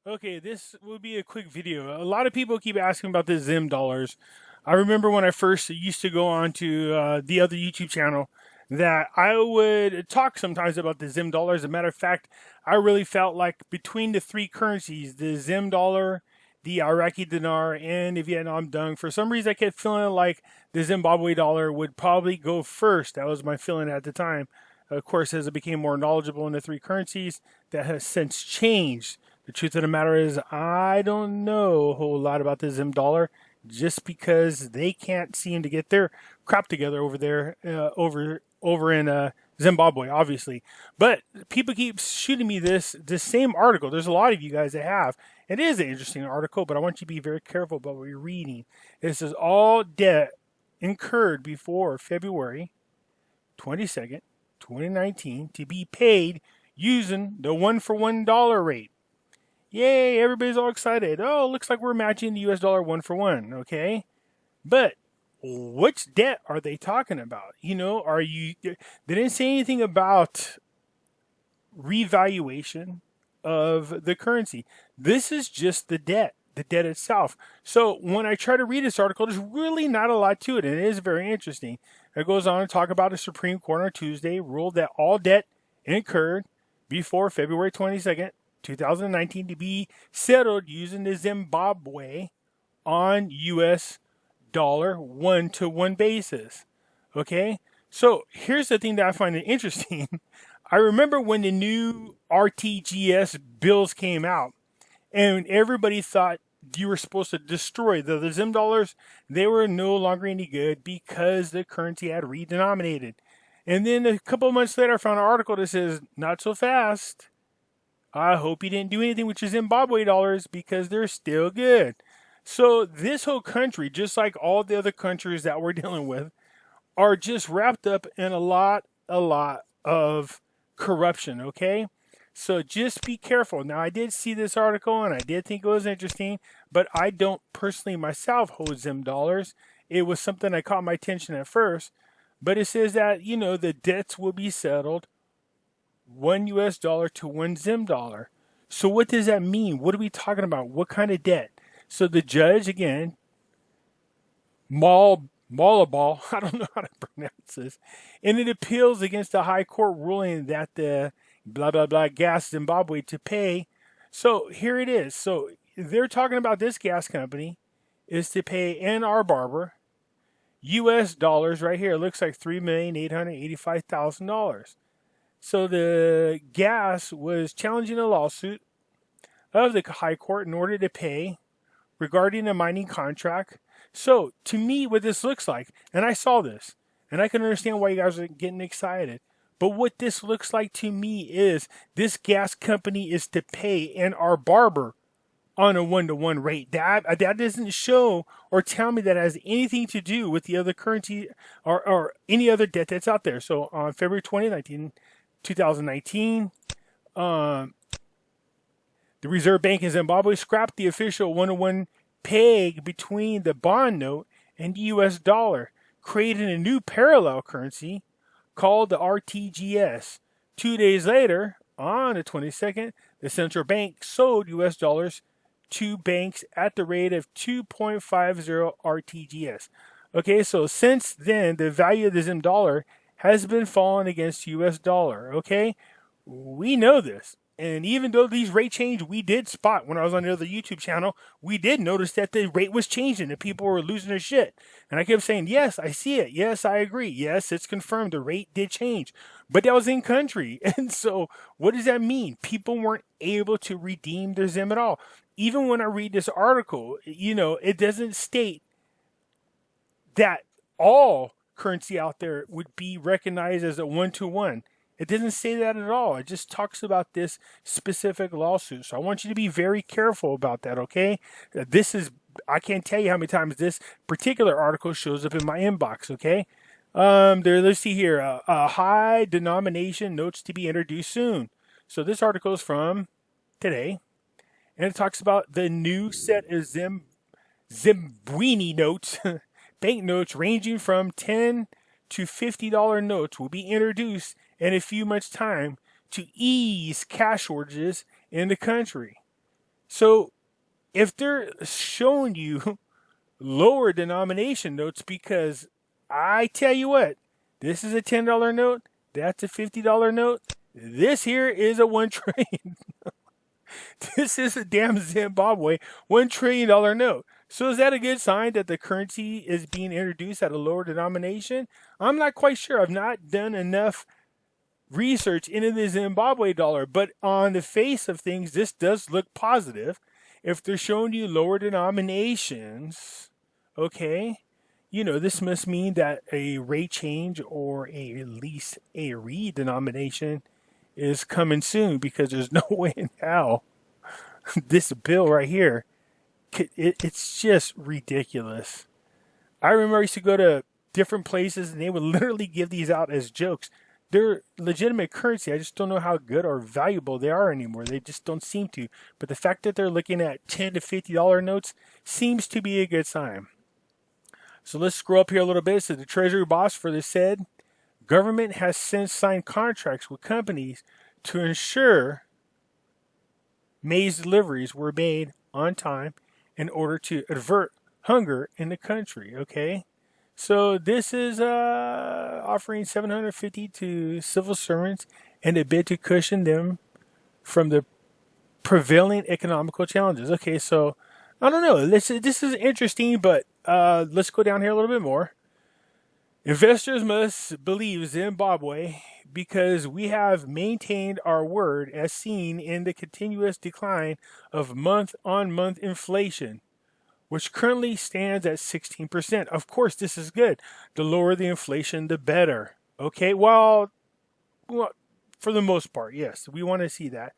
Okay, this will be a quick video. A lot of people keep asking about the Zim dollars. I remember when I first used to go on to the other YouTube channel that I would talk sometimes about the Zim dollars. As a matter of fact, I really felt like between the three currencies, the Zim dollar, the Iraqi dinar, and the Vietnam dong, for some reason I kept feeling like the Zimbabwe dollar would probably go first. That was my feeling at the time. Of course, as I became more knowledgeable in the three currencies, that has since changed. The truth of the matter is, I don't know a whole lot about the Zim dollar just because they can't seem to get their crap together over there, over in Zimbabwe, obviously. But people keep shooting me this same article. There's a lot of you guys that have. It is an interesting article, but I want you to be very careful about what you're reading. It says all debt incurred before February 22nd, 2019 to be paid using the $1 for $1 rate. Yay, everybody's all excited. Oh, looks like we're matching the US dollar 1 for 1, okay? But which debt are they talking about? They didn't say anything about revaluation of the currency. This is just the debt itself. So when I try to read this article, there's really not a lot to it, and it is very interesting. It goes on to talk about the Supreme Court on Tuesday ruled that all debt incurred before February 22nd, 2019 to be settled using the Zimbabwe on US dollar 1-to-1 basis. Okay? So here's the thing that I find interesting. I remember when the new RTGS bills came out and everybody thought you were supposed to destroy the Zim dollars. They were no longer any good because the currency had redenominated. And then a couple of months later, I found an article that says, not so fast. I hope you didn't do anything with your Zimbabwe dollars because they're still good. So this whole country, just like all the other countries that we're dealing with, are just wrapped up in a lot of corruption, okay? So just be careful. Now, I did see this article and I did think it was interesting, but I don't personally myself hold Zim dollars. It was something that caught my attention at first, but it says that, the debts will be settled $1 to $1 Zim. So what does that mean? What are we talking about? What kind of debt? So the judge, again, Malabal, I don't know how to pronounce this, and it appeals against the high court ruling that the blah, blah, blah gas Zimbabwe to pay. So here it is. So they're talking about this gas company is to pay Ann Arbor US dollars right here. It looks like $3,885,000. So the gas was challenging a lawsuit of the High Court in order to pay regarding a mining contract. So to me, what this looks like, and I saw this, and I can understand why you guys are getting excited, but what this looks like to me is this gas company is to pay Ann Arbor on a 1-to-1 rate. That doesn't show or tell me that has anything to do with the other currency or any other debt that's out there. So on February 2019, the Reserve Bank in Zimbabwe scrapped the official 1-to-1 peg between the bond note and the US dollar, creating a new parallel currency called the RTGS. 2 days later, on the 22nd, the central bank sold US dollars to banks at the rate of 2.50 RTGS. Okay, so since then, the value of the Zim dollar has been falling against US dollar. Okay, we know this. And even though these rate change, we did spot when I was on the other YouTube channel, we did notice that the rate was changing and people were losing their shit. And I kept saying, yes, I see it. Yes, I agree. Yes, it's confirmed. The rate did change. But that was in country. And so what does that mean? People weren't able to redeem their Zim at all. Even when I read this article, it doesn't state that all currency out there would be recognized as a 1-to-1. It doesn't say that at all. It just talks about this specific lawsuit. So I want you to be very careful about that, okay? I can't tell you how many times this particular article shows up in my inbox, okay? Let's see here. High denomination notes to be introduced soon. So this article is from today. And it talks about the new set of Zimbabwe notes, banknotes ranging from $10 to $50 notes will be introduced in a few months' time to ease cash shortages in the country. So if they're showing you lower denomination notes, because I tell you what, this is a $10 note, that's a $50 note, this here is a 1 trillion. This is a damn Zimbabwe $1 trillion note. So is that a good sign that the currency is being introduced at a lower denomination? I'm not quite sure. I've not done enough research into the Zimbabwe dollar, but on the face of things, this does look positive. If they're showing you lower denominations, okay, this must mean that a rate change or at least a redenomination is coming soon, because there's no way in hell this bill right here, it's just ridiculous. I remember I used to go to different places and they would literally give these out as jokes. They're legitimate currency. I just don't know how good or valuable they are anymore. They just don't seem to. But the fact that they're looking at $10 to $50 notes seems to be a good sign. So let's scroll up here a little bit. So the Treasury boss further said, government has since signed contracts with companies to ensure maize deliveries were made on time in order to avert hunger in the country. Okay, so this is offering $750 to civil servants in a bid to cushion them from the prevailing economical challenges. Okay, so I don't know. This is interesting, but let's go down here a little bit more. Investors must believe Zimbabwe because we have maintained our word, as seen in the continuous decline of month-on-month inflation, which currently stands at 16%. Of course, this is good. The lower the inflation, the better. Okay, well, for the most part, yes, we want to see that.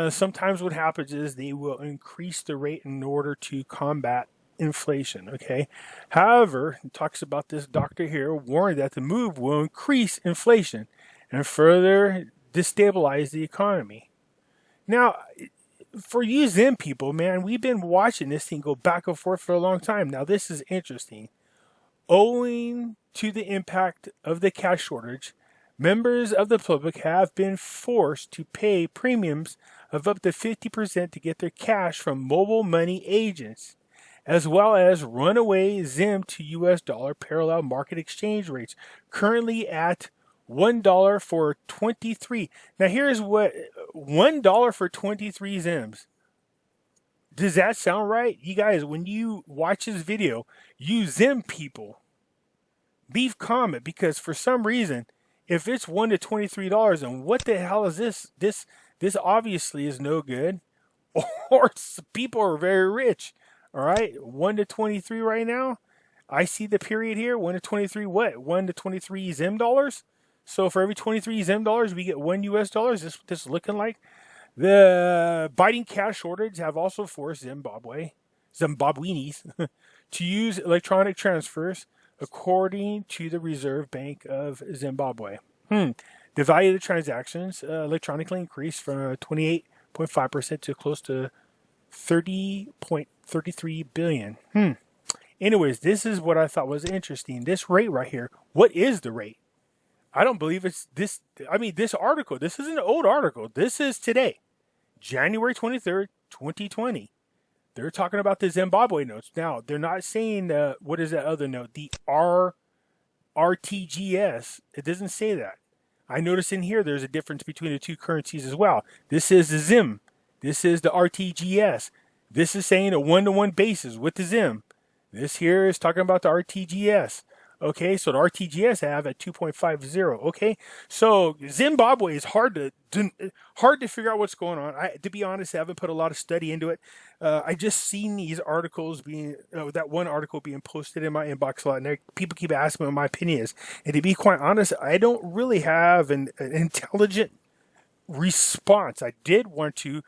Sometimes what happens is they will increase the rate in order to combat inflation. Okay, however, it talks about this doctor here warned that the move will increase inflation and further destabilize the economy. Now, for you Zim people, man, we've been watching this thing go back and forth for a long time. Now, this is interesting. Owing to the impact of the cash shortage, members of the public have been forced to pay premiums of up to 50% to get their cash from mobile money agents, as well as runaway Zim to US dollar parallel market exchange rates, currently at $1 for 23. Now here's what, $1 for 23 Zims. Does that sound right? You guys, when you watch this video, you Zim people, leave comment, because for some reason, if it's $1 to $23, and what the hell is this? This obviously is no good, or people are very rich. All right, 1 to 23 right now. I see the period here, 1 to 23 what? 1 to 23 Zim dollars. So for every 23 Zim dollars, we get $1 US. This is what this is looking like. The biting cash shortage have also forced Zimbabweans to use electronic transfers, according to the Reserve Bank of Zimbabwe. The value of the transactions electronically increased from 28.5% to close to 30.33 billion. Anyways, this is what I thought was interesting. This rate right here. What is the rate? I don't believe it's this. I mean, this article, this is an old article. This is today, January 23rd, 2020. They're talking about the Zimbabwe notes. Now, they're not saying, what is that other note? The RTGS. It doesn't say that. I notice in here there's a difference between the two currencies as well. This is the Zim. This is the RTGS. This is saying a one-to-one basis with the Zim. This here is talking about the RTGS. Okay, so the RTGS I have at 2.50. Okay, so Zimbabwe is hard to figure out what's going on. To be honest, I haven't put a lot of study into it. I just seen these articles being, that one article being posted in my inbox a lot, and people keep asking me what my opinion is. And to be quite honest, I don't really have an intelligent response. I did want to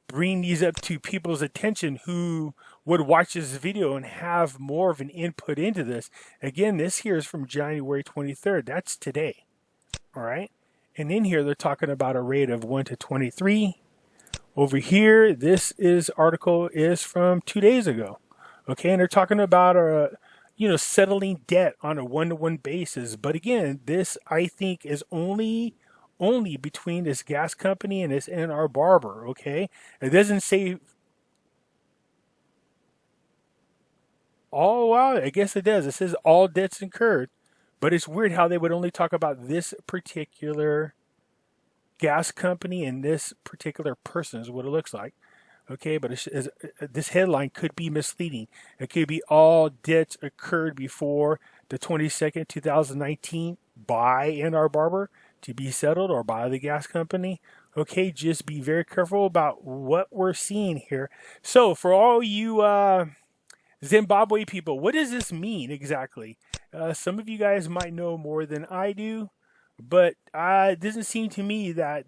bring these up to people's attention who would watch this video and have more of an input into this. Again, this here is from January 23rd. That's today. All right. And in here, they're talking about a rate of 1 to 23. Over here, this article is from 2 days ago. Okay. And they're talking about, settling debt on a one-to-one basis. But again, this, I think, is only between this gas company and this NR Barber. Okay. It doesn't say Oh, wow. I guess it does. It says all debts incurred. But it's weird how they would only talk about this particular gas company and this particular person is what it looks like. Okay, but this headline could be misleading. It could be all debts occurred before the 22nd, 2019 by Ann Arbor Barber to be settled or by the gas company. Okay, just be very careful about what we're seeing here. So, for all you Zimbabwe people, what does this mean exactly? Some of you guys might know more than I do, but it doesn't seem to me that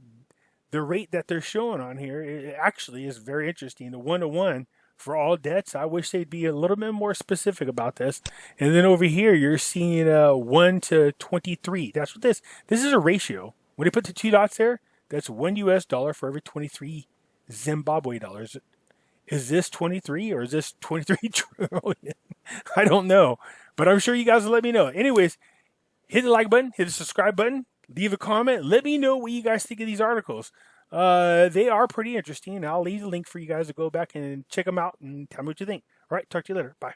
the rate that they're showing on here it actually is very interesting. The 1-to-1 for all debts. I wish they'd be a little bit more specific about this. And then over here, you're seeing 1 to 23. That's what this is a ratio. When they put the two dots there, that's $1 for every 23 Zimbabwe dollars. Is this 23 or is this 23 trillion? I don't know, but I'm sure you guys will let me know. Anyways, hit the like button, hit the subscribe button, leave a comment. Let me know what you guys think of these articles. They are pretty interesting. I'll leave the link for you guys to go back and check them out and tell me what you think. All right, talk to you later. Bye.